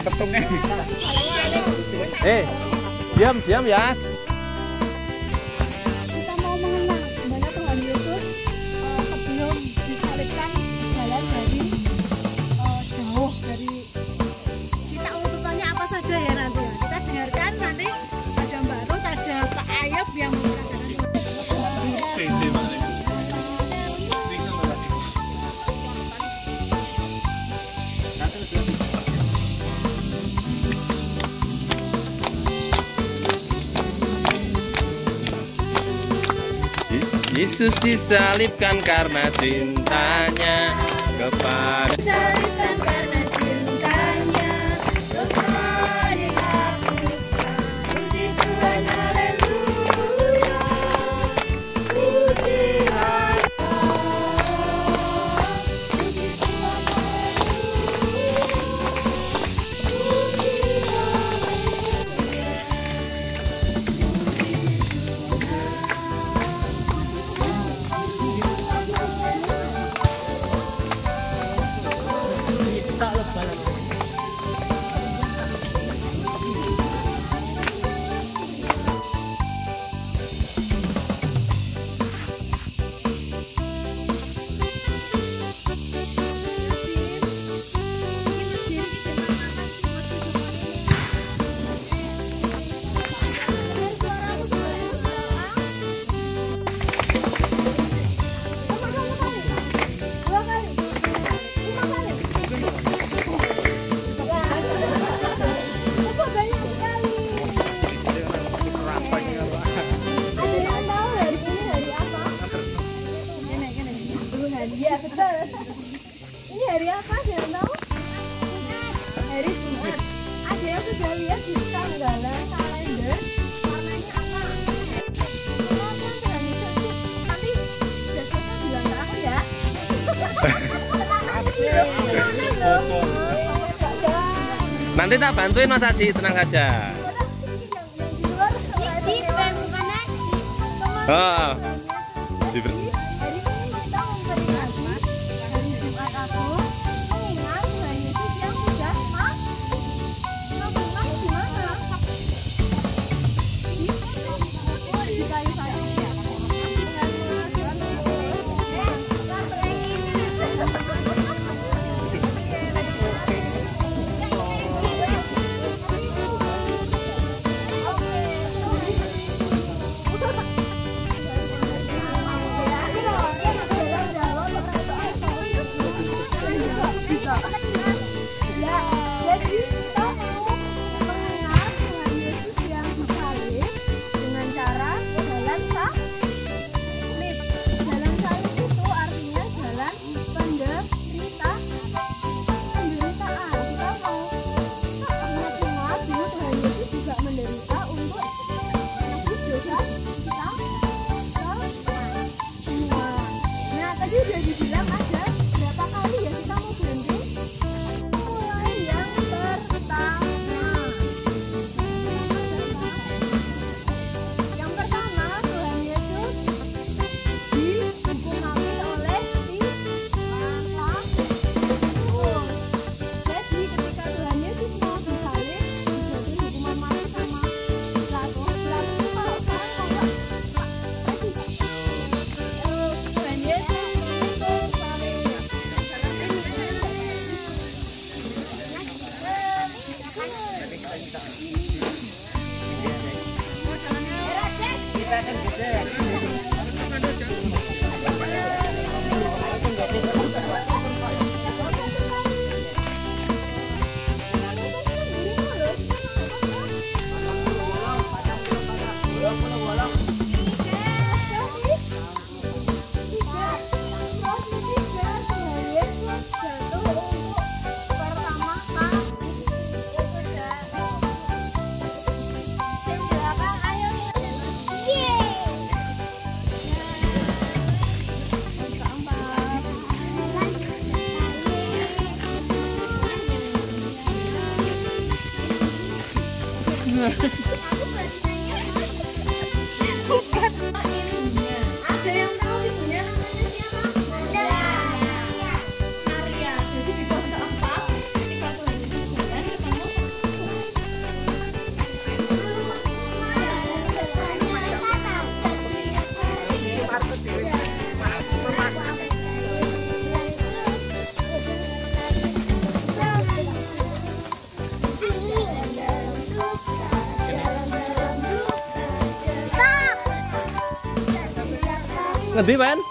petungnya. Diam ya. Kita mau mengenang gimana Tuhan Yesus sebelum disalibkan jalan dari jauh dari kita urutannya apa saja ya nanti ya. Kita dengarkan nanti ada Mbak Ruth, ada Pak Ayub yang mengatakan Yesus disalibkan karena cintanya kepada disalibkan karena cintanya dosa dihapuskan. Puji Tuhan, haleluya. Puji Allah. Puji Tuhan, iya betul. Ini hari apa? Jangan tahu. Hari Jumat. Ada yang sudah lihat di tanggalan kalender warnanya apa? Tapi besoknya bilang ke aku ya. nanti tak bantuin Mas Aji, tenang saja. Oh. Ada yang tahu ibunya namanya siapa? Maria. Jadi di pos keempat ketika Tuhan Yesus jalan ketemu ngendi, Pan?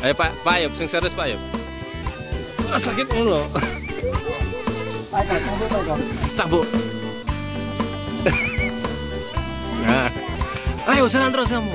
Ayo Pak Ayub, sing serius Pak Ayub. Sakit mulu. Cabuk. Nah. Ayo jalan terus kamu.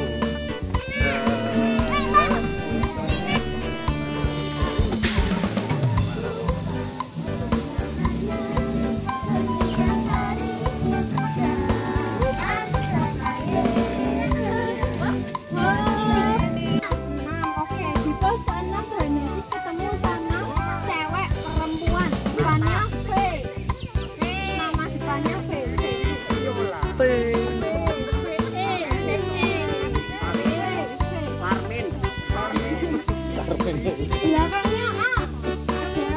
Belakangnya A ada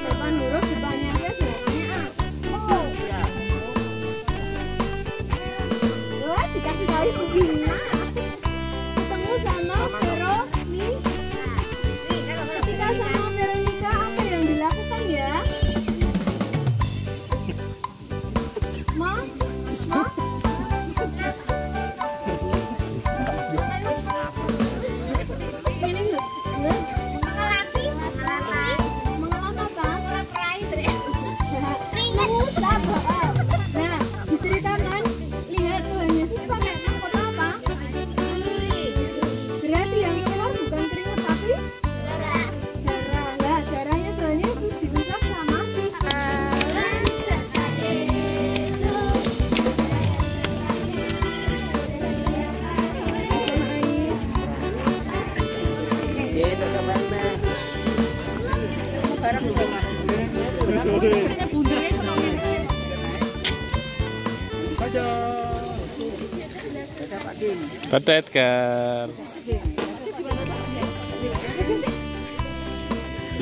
depan huruf depannya dia belakangnya A. Wah, dikasih tahu begini ketemu sama Veronica. Ketika sama Veronica apa yang dilakukan ya? Ma? Dadah Edgar.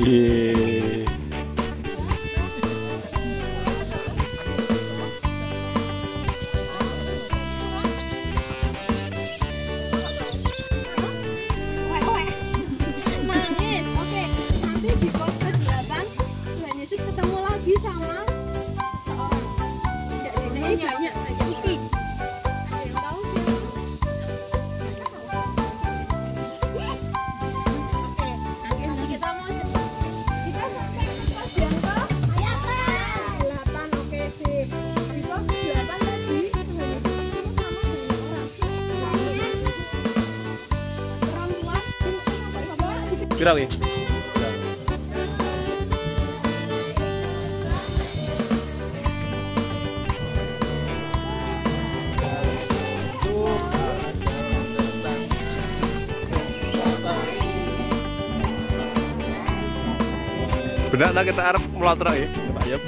Yeay. Nangis. Oke, nanti di pos ke-8 Tuhan Yesus ketemu lagi sama seorang. Ini banyak Upi. Ada yang tahu sih? Oke, nanti kita mau kita sampai pos yang ke-8. Oke sih. Di pos 8 tadi Tuhan Yesus ketemu sama perempuan. Viral ya? Benar lah kita arep melotrok ya, Pak Ayub.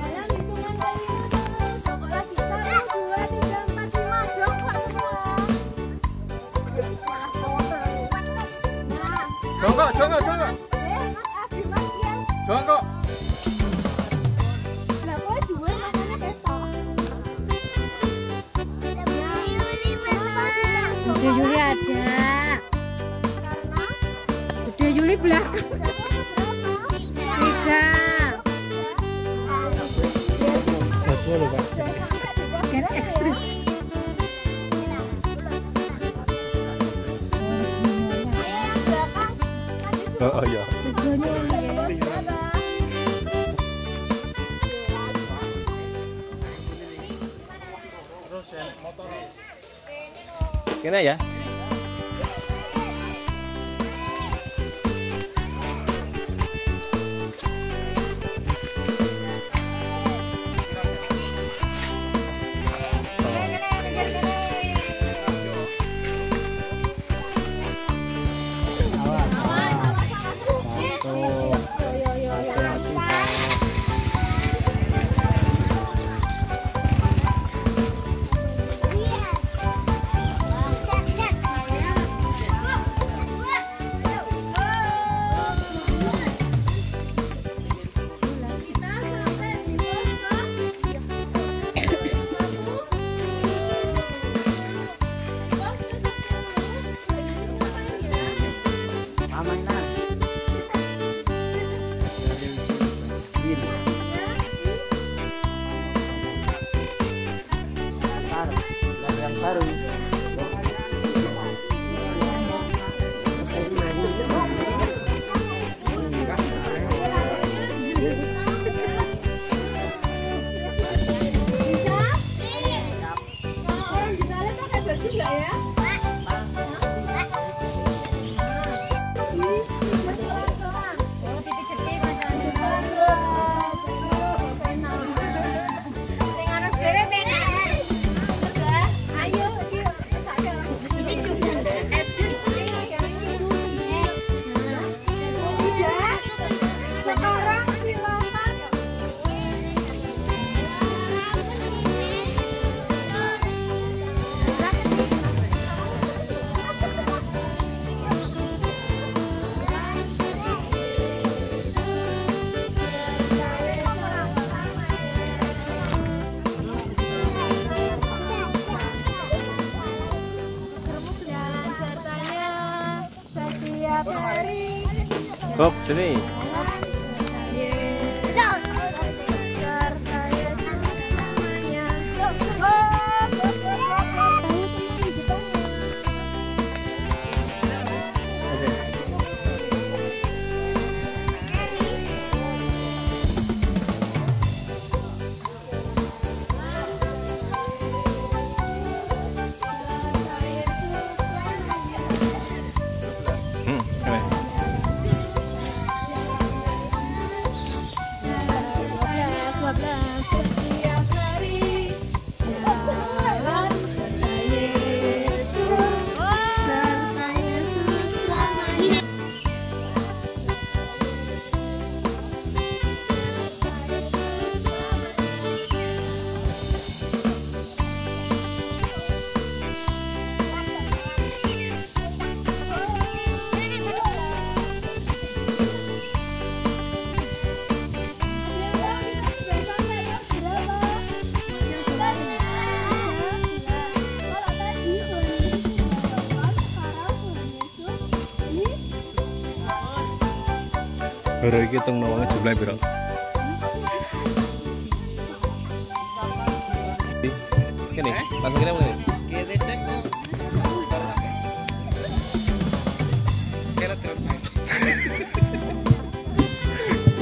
Dalam hitungan lagi, pokok lagi 1, 2, 3, 4, 5, jongkok semua. Nah, Jongkok. Mas Abi, Mas Ian. Jongkok. Lah kok dua makanya besok. Bude Yuli ada. Karena Bude Yuli belakang. 3. Jadwal loh Pak. Kan ekstrim. Oh iya. Tujuannya Kena ya? Bob, sini. Baru iki teng nawangnya jumlah piro? Kene, langsung kene ngene. Kene sik. Kira terus.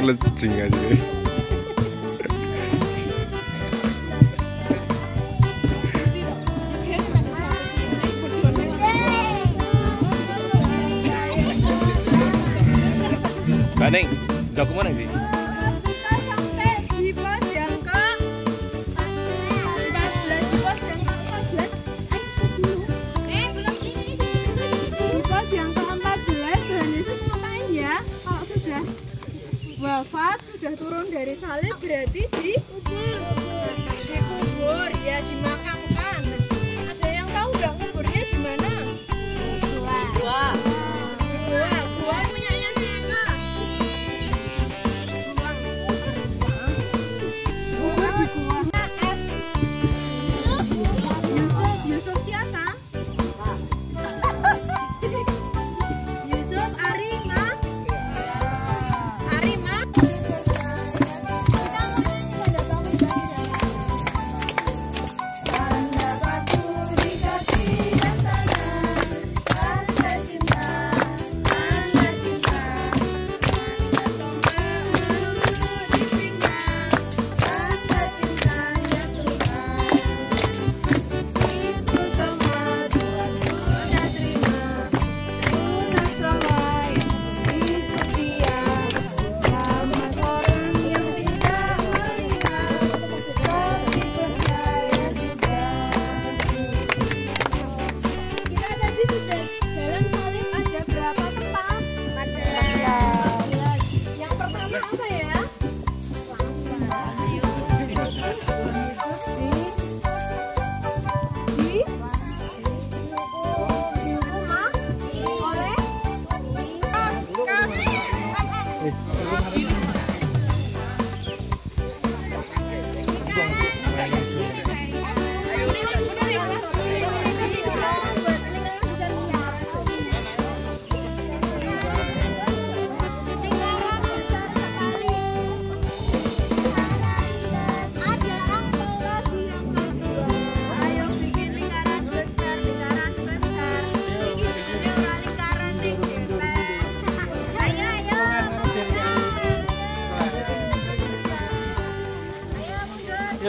Lecing aja. Baning, udah kemana sih? Kita sampai di pos yang ke 14, di pos yang ke 14. Belum ini. Di pos yang ke 14, Tuhan Yesus ngapain ya? Kalau sudah wafat, sudah turun dari salib, berarti dikubur, ya dimakamkan. Ada yang tahu nggak kuburnya di mana? Gua. Gua punyanya siapa? Yusuf siapa? Yusuf Arima. Arima.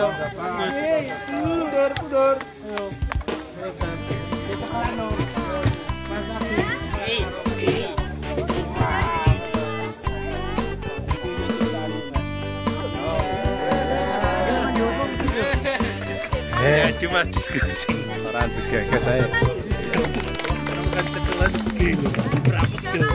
Ayo. Mundur. Ayo. Cuma diskusi orang berjaga saya. Orang sekelas gini, berapa tuh?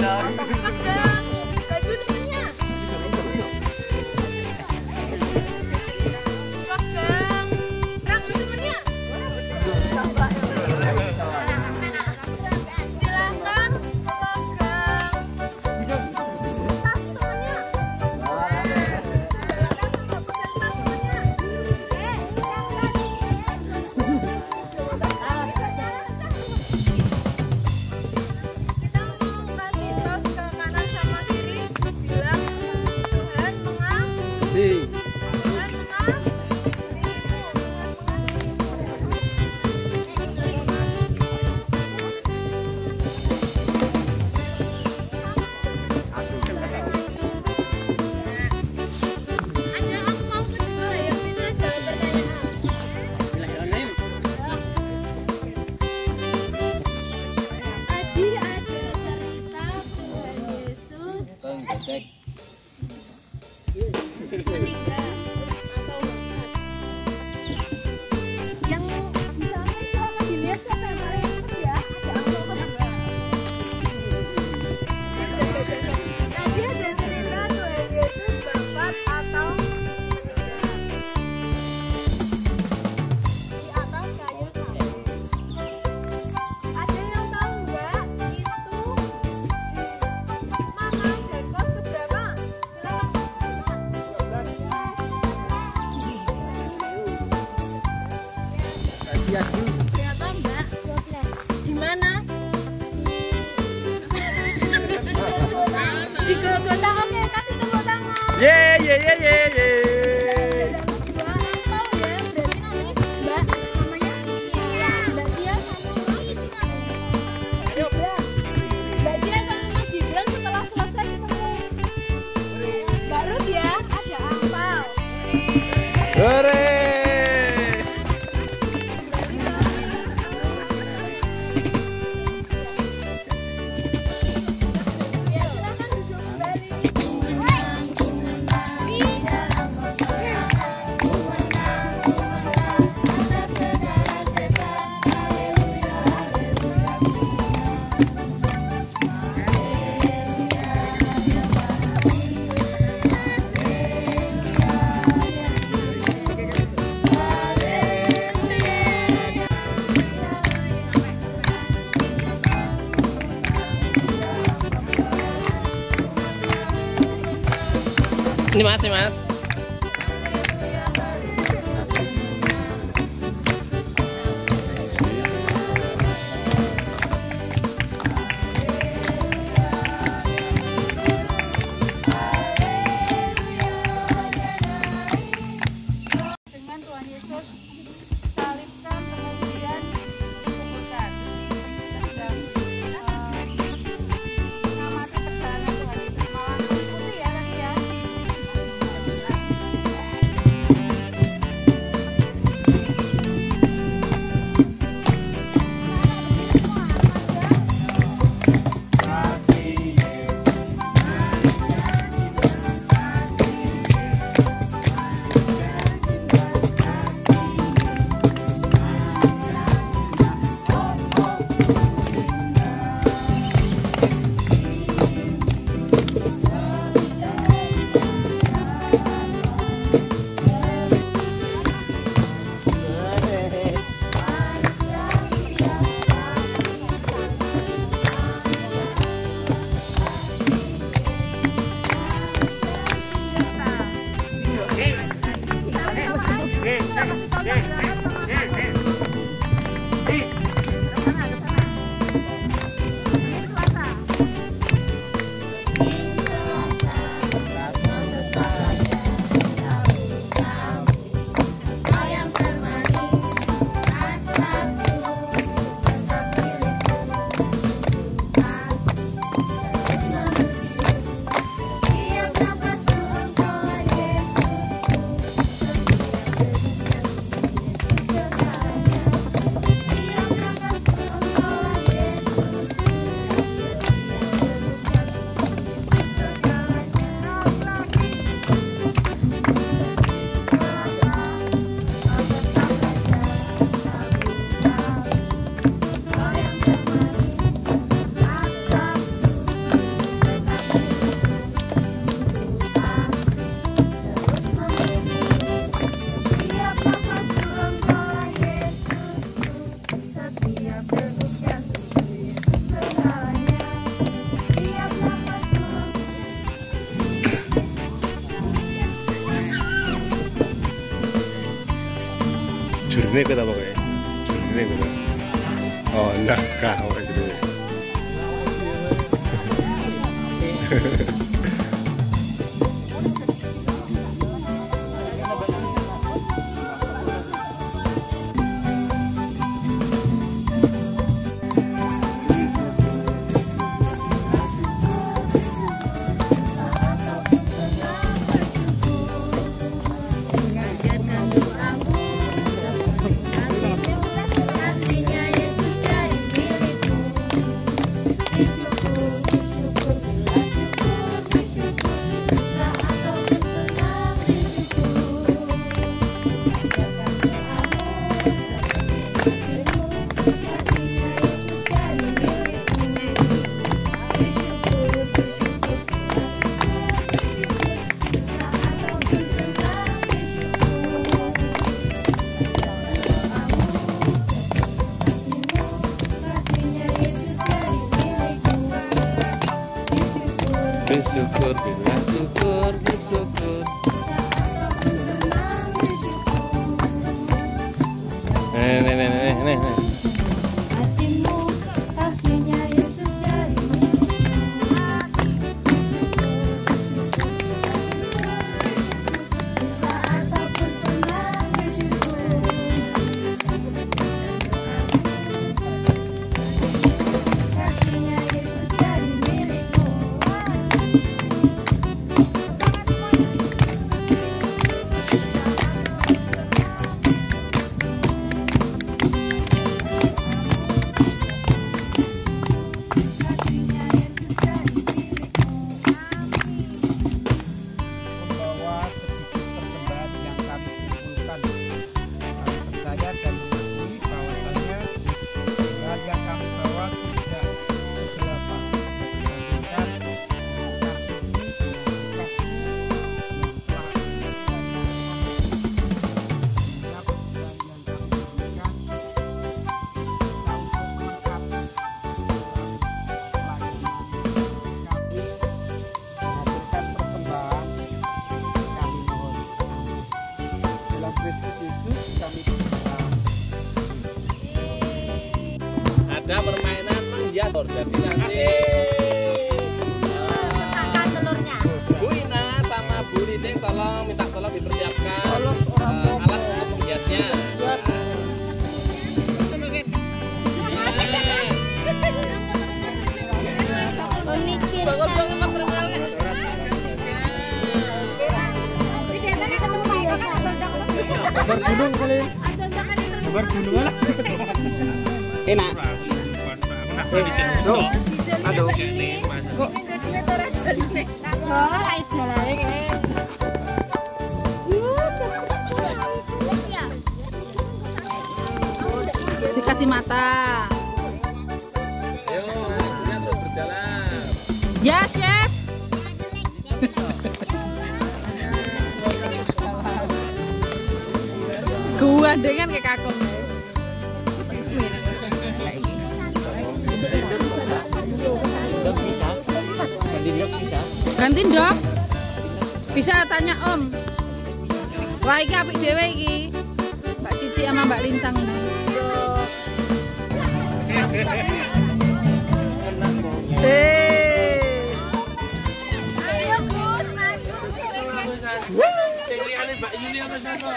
Berapa Mbak? 12. Di mana? Di Golgota. Oke, kasih tepuk tangan. Ye. Dua angpau ya. Berarti nanti Mbak namanya Mbak Tia sama Ayo Mbak Tia sama Mas Gibran setelah selesai ketemu Mbak Ruth ya. Ada angpau. Hore. Ini mas. Dengan Tuhan Yesus salibkan kemudian dikuburkan dan mengamati perjalanan Tuhan Yesus malah mengikuti ya tadi ya. Jurine kowe ta pokoke. Jurine kowe. Oh, nakah kok gitu. Bersyukur, bersyukur, bersyukur. Nih. Hatimu kasihnya Yesus dari saat apapun senang bersyukur. Kasihnya Yesus dari milikmu. Membawa sedikit persembahan yang kami kumpulkan. Kami percaya dan mengakui bahwasanya persembahan yang kami bawa tidak seberapa dibandingkan kasih ini dengan telah setiap persembahan yang kami berikan untuk melengkapi pelayanan kami menghadirkan persembahan. Kami mohon amin. Dalam Kristus Yesus kami berdoa. Ada permainan menghias jadi nanti Bu Ina sama Bu Riting minta tolong dipersiapkan alat untuk menghiasnya. Bangun Pak Termal. Gambar gunung kali. Gambar gunung lah. Enak. Tuh. Aduh. Kok Dikasih mata. Ayo, hasilnya terus berjalan. Ya, Chef. Gua dengan kayak kakak. Ganti dok. Bisa tanya Om. Wah, iki apik dhewe iki. Mbak Cici sama Mbak Lintang ini. Ayo Bun, Mbak Yuni apa siapa?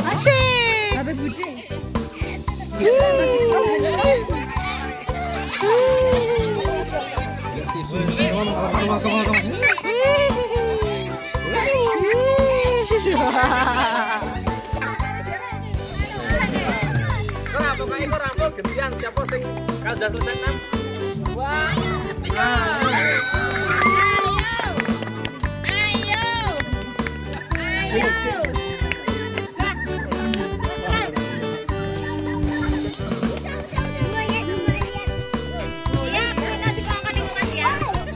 Asik. Habis Budi. Pokoknya kok rangkul gantian siapa sing kalau sudah selesai 6. Wah.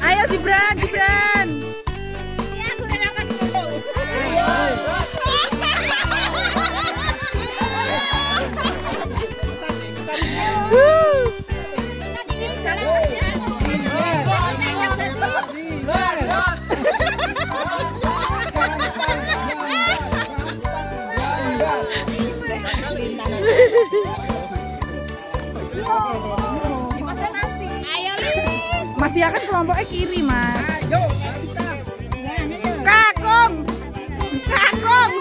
Ayo Gibran. Masih akan kelompoknya kiri, Mas. Kakung. Kakung.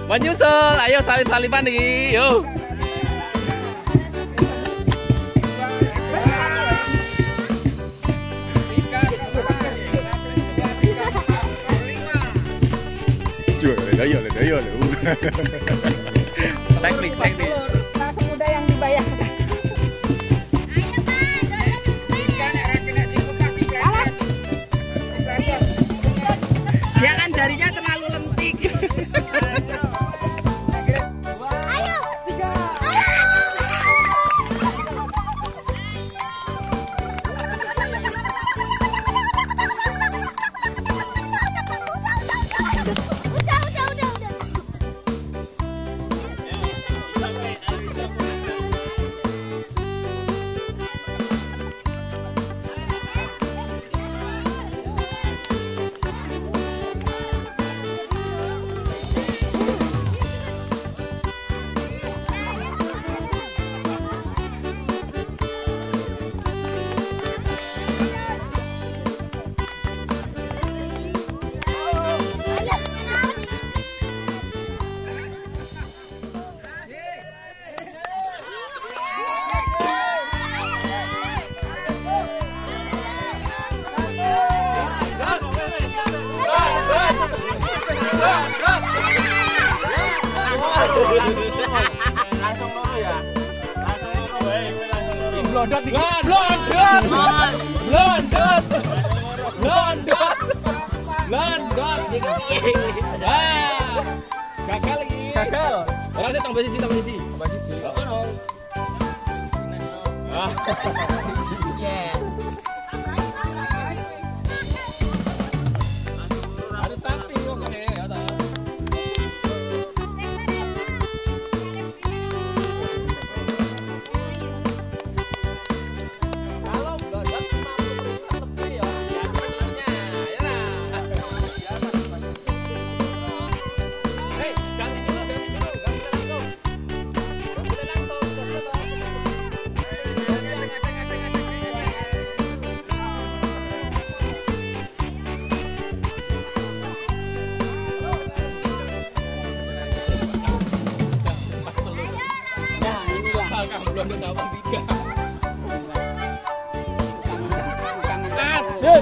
Menyusul, ayo salip-salipan nih, yuk. Ayo. Teknik. Langsung muda yang dibayar. Dia kan jarinya terlalu lentik. Langsung dulu ya. Blondot. Gagal lagi. Gagal. Orang saya tambah sisi. Harus samping kok nih, ya toh. Kalau blondot 50% lebih ya, sebenarnya. Ya lah. Hei, ganti dulu. Blondot awal 3. Tuh.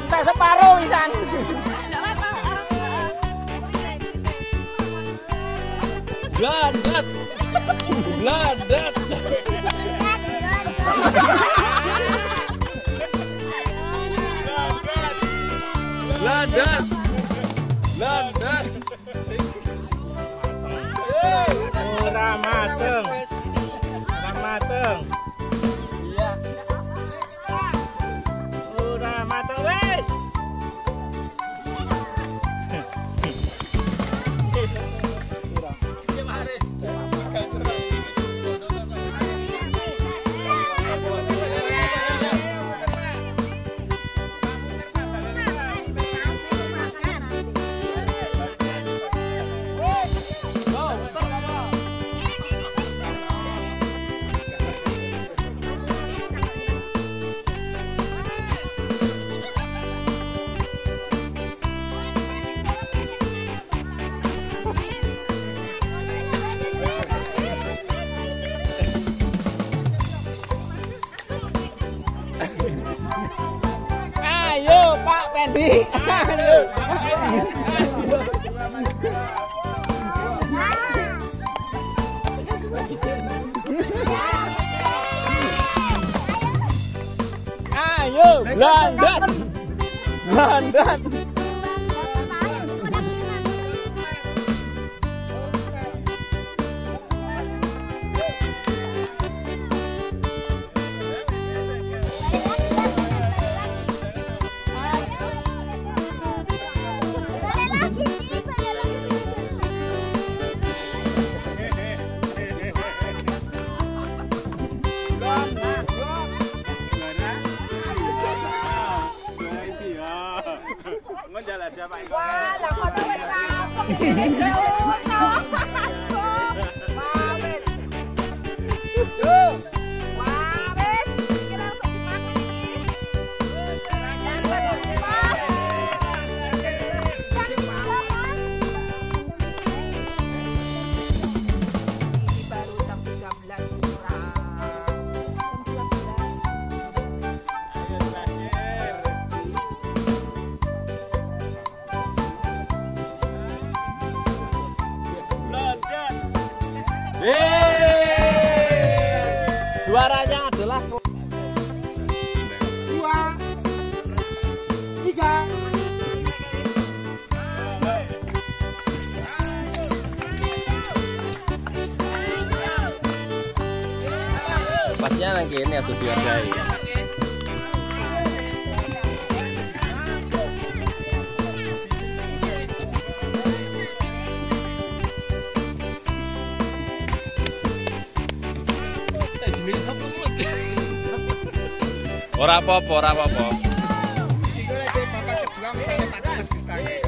Tak separuh pisan. Bladat. Bladat. Bladat. Bladat. Ora mateng. Ora mateng. Iya. Ora mateng wis. Ayo Pak Pendi. Ayo. Ayo Blandat. Blandat. Juaranya adalah 2, 3. Pasnya nang kene aja dihargai. Ora apa-apa, ora apa-apa. Iku lek bapak kedua misalnya Pak Dimas Kestake.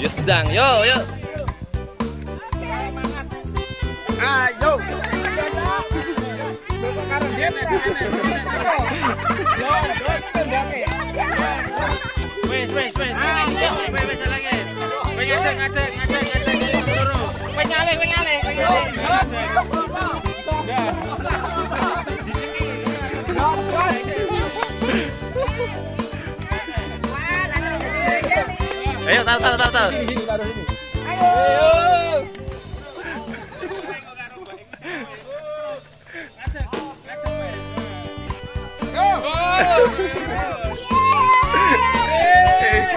Ya sedang, yo. Ayo. Bapak karo jene. Wes lagi. Ngadeg. Wes nyaleh. Ayo, tahu. Sini taruh sini. Ayo.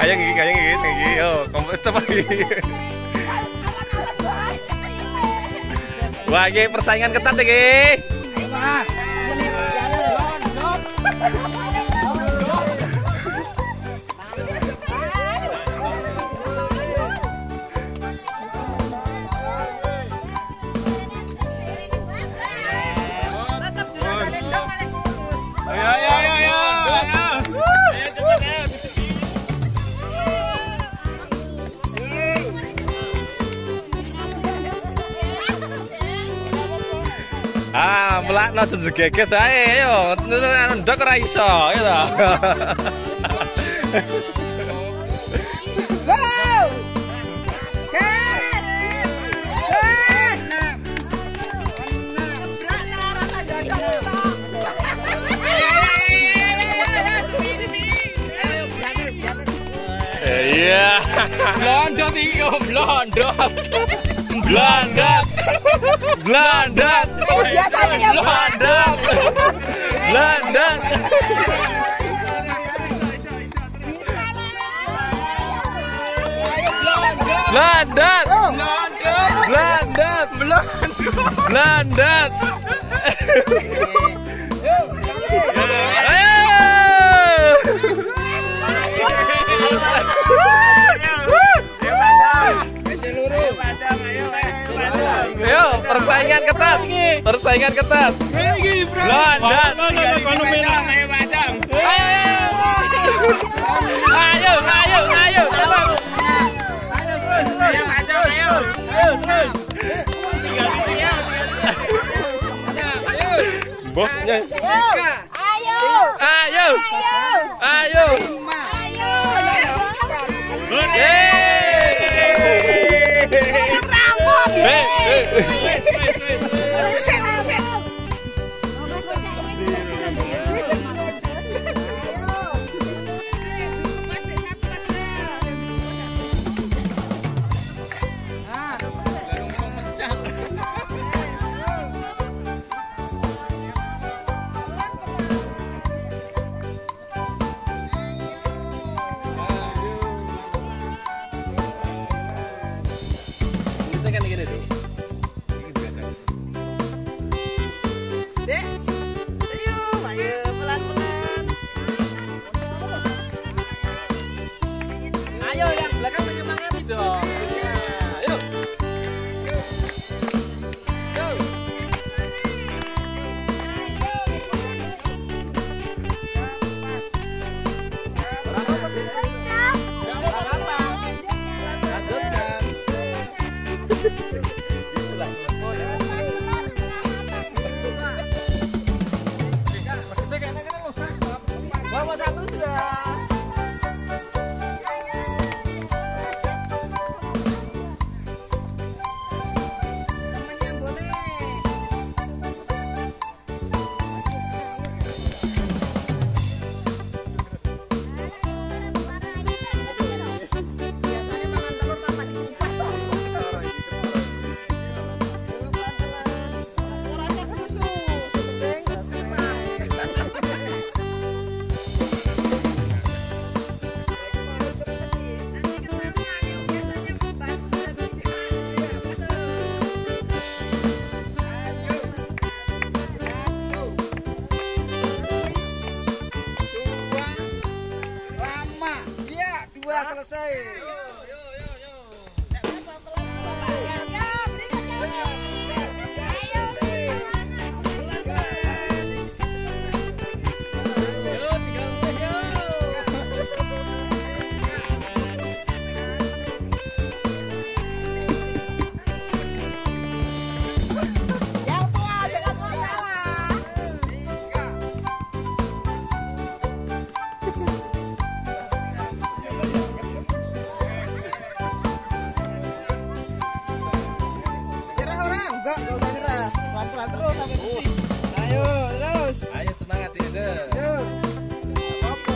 Kayak gini, yo, kompet cepat gini. Wah, ini persaingan ketat iki. Ngelakno juju geges ae yo. Ndok ora iso, ya ta. Iya. Blondot iki yo, blondot. Blandat. Blandat. Blandat. Blandat. Blandat. Blandat. Blandat. Ayo, persaingan ketat. Persaingan ketat. Blandat. Ayo, ayo, ayo. Bosnya. Ayo. Ayo. Ayo. Ayo yang belakang menyemangati dong. Ayo. Bawa satu sudah. Selesai. Enggak usah nyerah. Pelan-pelan terus sampai bersih. Ayo, terus. Ayo semangat Dede. Ayo. Apa-apa.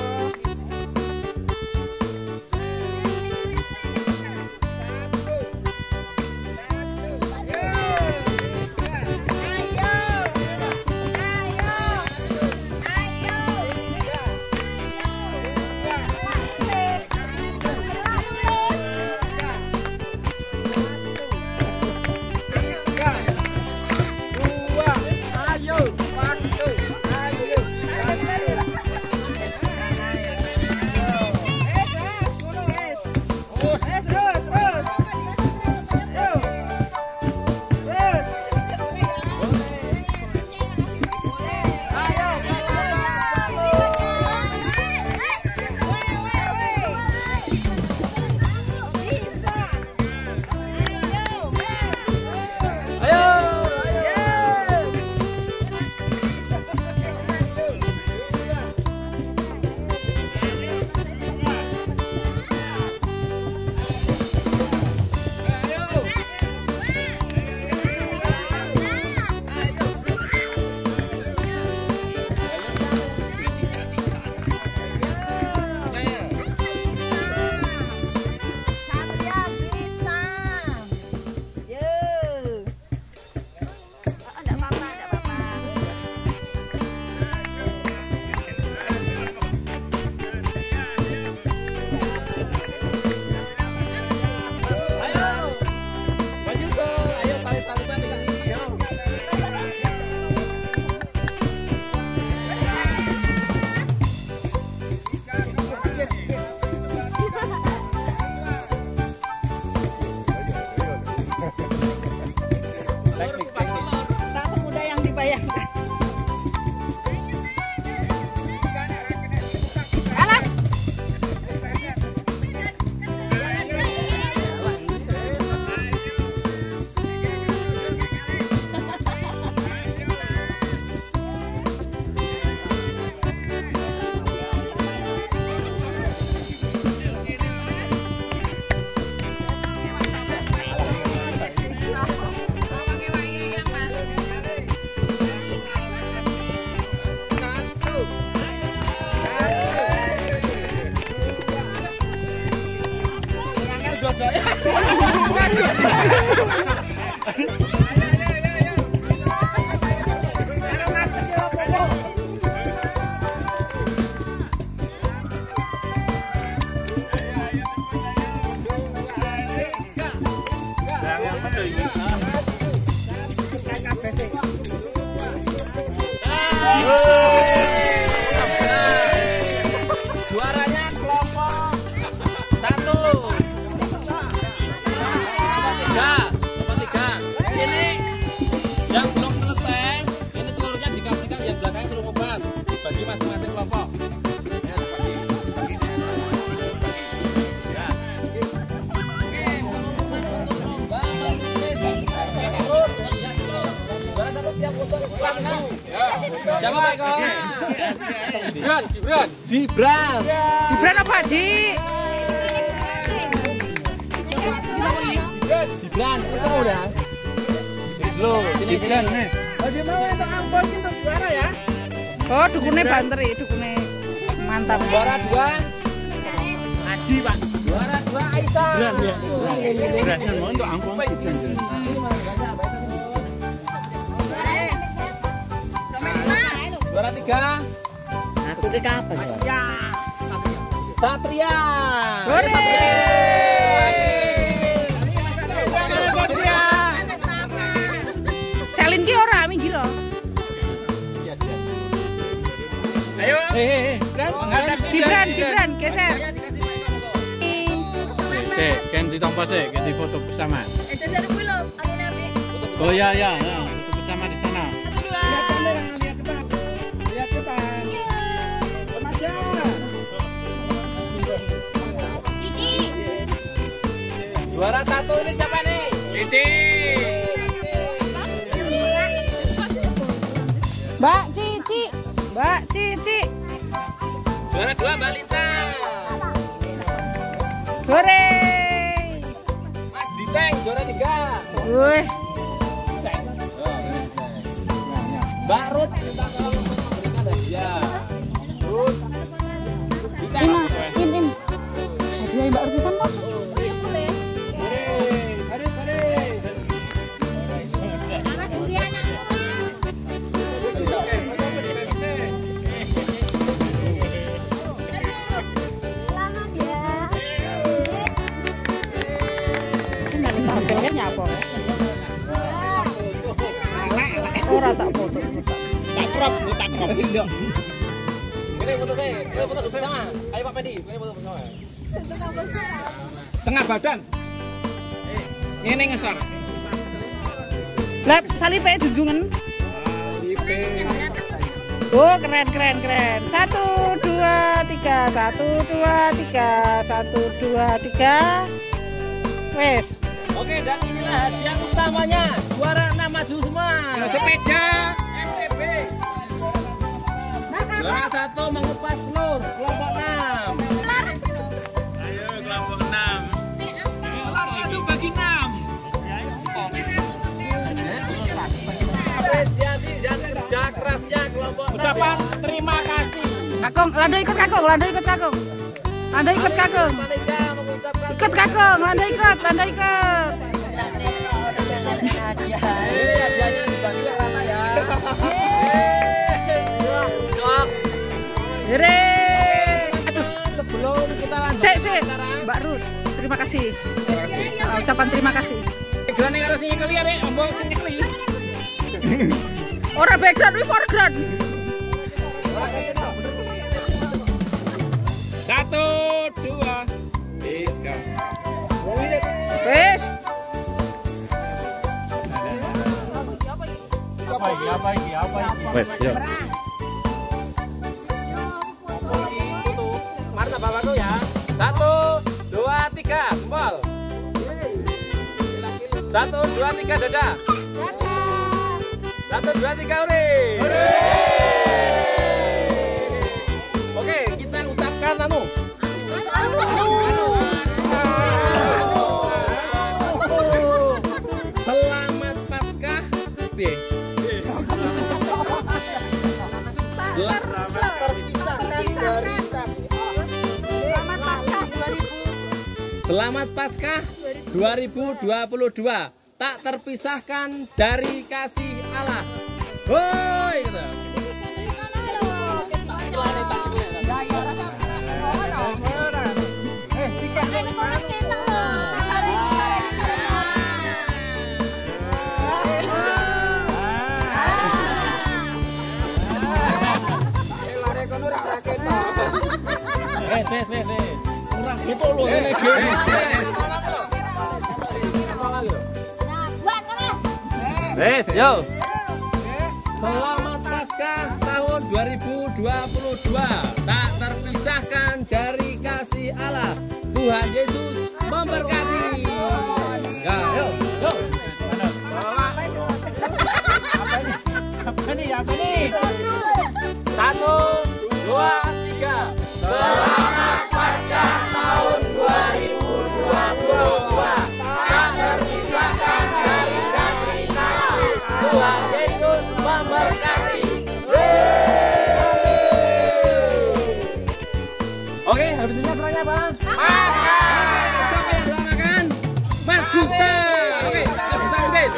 pojok. Suaranya kelompok 1. Ini yang belum selesai, ini telurnya dikasihkan, yang belakangnya belum ngebas, dibagi masing-masing kelompok. Siapa Pak Eko? Jibran apa, Ji? Jibran, itu udah. Jibran nih. Oh, dukune banter ya, dukune mantap. Juara 2 Aji, Pak. Juara 2 Aisyah. Jibran ya. Jibran mau untuk angkong Jibran. Juara 3 Aku ke kapan? Satria. Selin ki ora minggir. Ayo. Jibran geser. Kan ditompo sih, kan difoto bersama. Oh ya, foto bersama di sana. Juara 1 ini siapa nih? Cici. Mbak Cici. Juara 2 Mbak Lita. Hore. Mas Diteng juara 3. Wih, Mbak Ruth minta tolong untuk memberikan hadiah. Ruth. Diteng. in. Hadiah Mbak Rutusan kok. Tampilnya nyapa? Ora tak foto. Tak crop. Ini foto saya. Ini foto bersama. Ayo Pak Pedi, ini foto bersama. Tengah badan. Ini ngesor. Lah salipe junjungan. Oh, keren. 1 2 3, 1 2 3. Wes. Oke, dan inilah hadiah utamanya. Juara 6 maju semua. Sepeda MTB. Juara 1 mengupas telur kelompok 6. Ayo kelompok 6. Itu bagi 6. Apresiasi dan kerja kerasnya kelompok 6. Ucapan terima kasih. Kakung, Lando ikut Kakung. Panitia mengucapkan Ikut Kakung, Lando ikut. ini hadiahnya dibagi rata ya. Hore. Sebelum kita lanjut Sik, Mbak Ruth. Terima kasih. Ucapan terima kasih. Background harus nyekeli ya, Rek. Ombong sing nyekeli. Ora background, wi foreground. 1 2 3. Wes. Apa iki? Wes, yuk. Marta bapakku ya. 1 2 3 jempol. 1 2 3 dada. 1 2 3 ore. Oke, kita ucapkan selamat Paskah. Terpisahkan dari kasih. Selamat Paskah Selamat Paskah 2022. Tak terpisahkan dari kasih Allah. Woi gitu. Kurang gitu loh. Yo. Selamat Paskah tahun 2022. Tak terpisahkan dari kasih Allah. Tuhan Yesus memberkati. Ya, yo. Apa nih? 1, 2, 3. Selamat Paskah tahun 2022. Tak terpisahkan dari kasih Allah. Tuhan Yesus memberkati. Oke, habis ini acaranya apa? Makan. Siapa yang doa makan? Mas Gusta. Oke, Mas Gusta mungkin.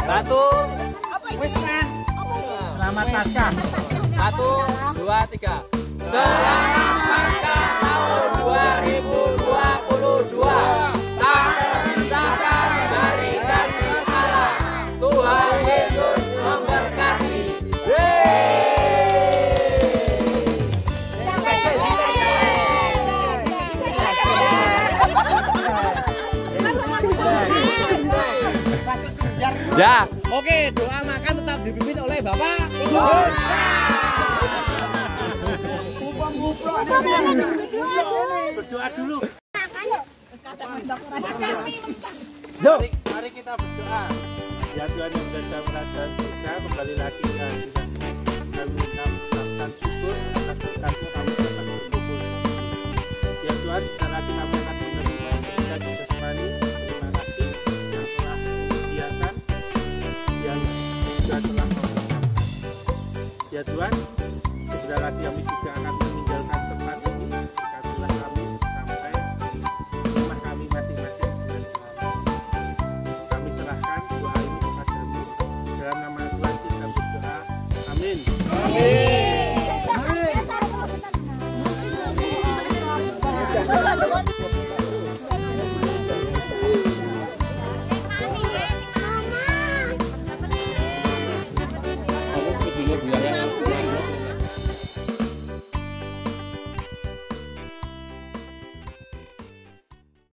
Satu, Selamat Paskah. 1, 2, 3. Selamat Paskah tahun 2022. Tak terpisahkan dari kasih Allah. Tuhan Yesus memberkati. Ya, oke, doa makan tetap dipimpin oleh Bapak Ibu. Berdoa dulu. Mari kita berdoa. Ya Tuhan yang berada pada surga, kembali lagi kami mengucapkan syukur atas berkat-Mu kami dapat berkumpul. Ya Tuhan, sekali lagi kami akan menerima berkat jasmani. Terima kasih yang telah menyediakan, yang juga telah memberikan. Ya Tuhan, segera lagi kami juga